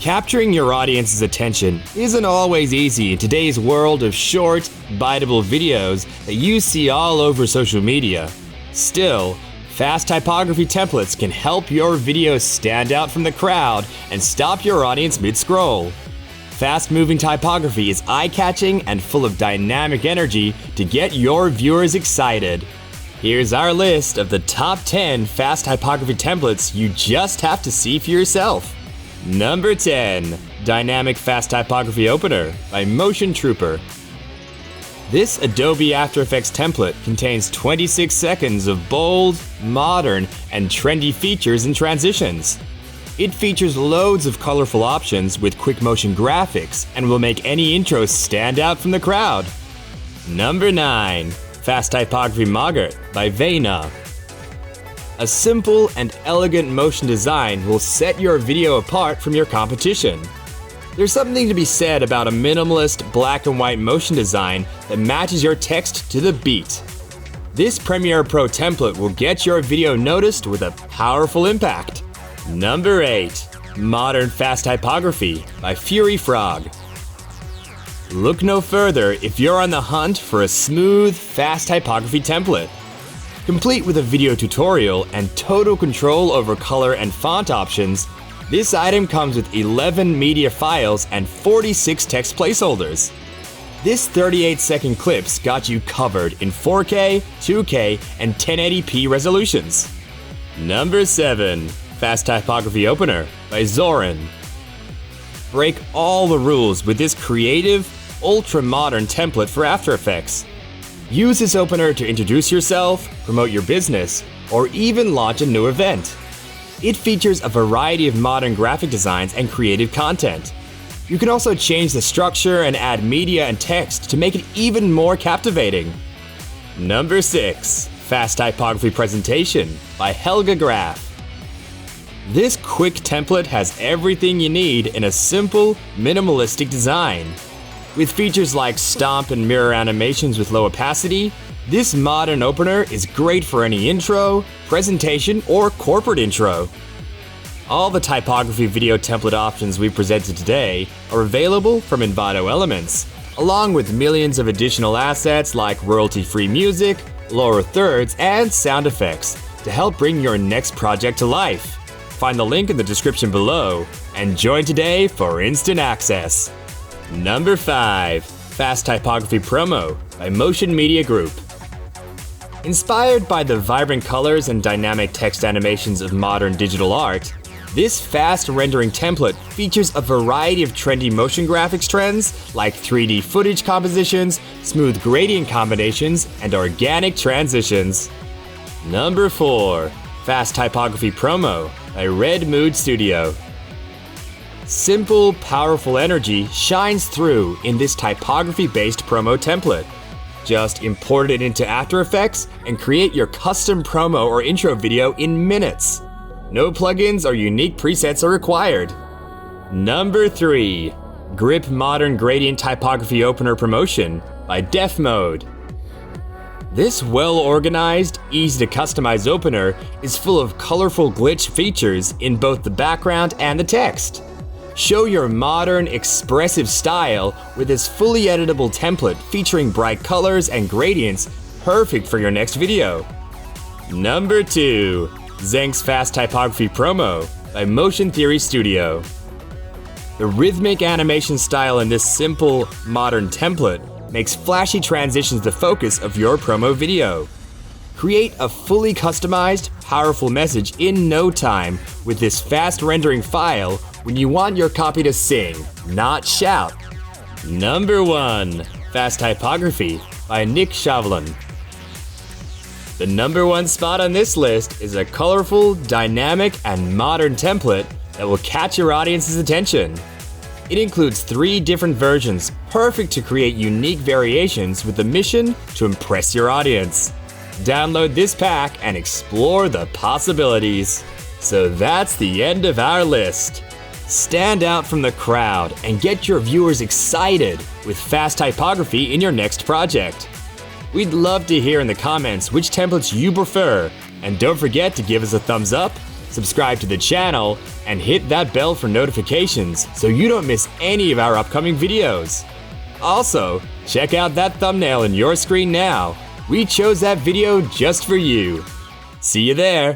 Capturing your audience's attention isn't always easy in today's world of short, biteable videos that you see all over social media. Still, fast typography templates can help your videos stand out from the crowd and stop your audience mid-scroll. Fast-moving typography is eye-catching and full of dynamic energy to get your viewers excited. Here's our list of the top 10 fast typography templates you just have to see for yourself. Number 10. Dynamic Fast Typography Opener by Motion Trooper. This Adobe After Effects template contains 26 seconds of bold, modern, and trendy features and transitions. It features loads of colorful options with quick motion graphics and will make any intro stand out from the crowd. Number 9. Fast Typography Mogart by Vena. A simple and elegant motion design will set your video apart from your competition. There's something to be said about a minimalist black and white motion design that matches your text to the beat. This Premiere Pro template will get your video noticed with a powerful impact. Number 8. Modern Fast Typography by Fury Frog. Look no further if you're on the hunt for a smooth, fast typography template. Complete with a video tutorial and total control over color and font options, this item comes with 11 media files and 46 text placeholders. This 38-second clip's got you covered in 4K, 2K, and 1080p resolutions. Number 7. Fast Typography Opener by Zorin. Break all the rules with this creative, ultra-modern template for After Effects. Use this opener to introduce yourself, promote your business, or even launch a new event. It features a variety of modern graphic designs and creative content. You can also change the structure and add media and text to make it even more captivating. Number 6. Fast Typography Presentation by Helga Graf. This quick template has everything you need in a simple, minimalistic design. With features like stomp and mirror animations with low opacity, this modern opener is great for any intro, presentation, or corporate intro. All the typography video template options we presented today are available from Envato Elements, along with millions of additional assets like royalty-free music, lower thirds, and sound effects to help bring your next project to life. Find the link in the description below and join today for instant access. Number 5. Fast Typography Promo by Motion Media Group. Inspired by the vibrant colors and dynamic text animations of modern digital art, this fast rendering template features a variety of trendy motion graphics trends like 3D footage compositions, smooth gradient combinations, and organic transitions. Number 4. Fast Typography Promo by Red Mood Studio. Simple, powerful energy shines through in this typography-based promo template. Just import it into After Effects and create your custom promo or intro video in minutes. No plugins or unique presets are required. Number 3. Grip Modern Gradient Typography Opener Promotion by Def Mode. This well-organized, easy-to-customize opener is full of colorful glitch features in both the background and the text. Show your modern, expressive style with this fully editable template featuring bright colors and gradients perfect for your next video. Number 2. Zeng's Fast Typography Promo by Motion Theory Studio. The rhythmic animation style in this simple, modern template makes flashy transitions the focus of your promo video. Create a fully customized, powerful message in no time with this fast rendering file when you want your copy to sing, not shout. Number 1. Fast Typography by Nick Shavlin. The number 1 spot on this list is a colorful, dynamic, and modern template that will catch your audience's attention. It includes 3 different versions, perfect to create unique variations with the mission to impress your audience. Download this pack and explore the possibilities. So that's the end of our list. Stand out from the crowd and get your viewers excited with fast typography in your next project. We'd love to hear in the comments which templates you prefer, and don't forget to give us a thumbs up, subscribe to the channel, and hit that bell for notifications so you don't miss any of our upcoming videos. Also, check out that thumbnail in your screen now. We chose that video just for you. See you there!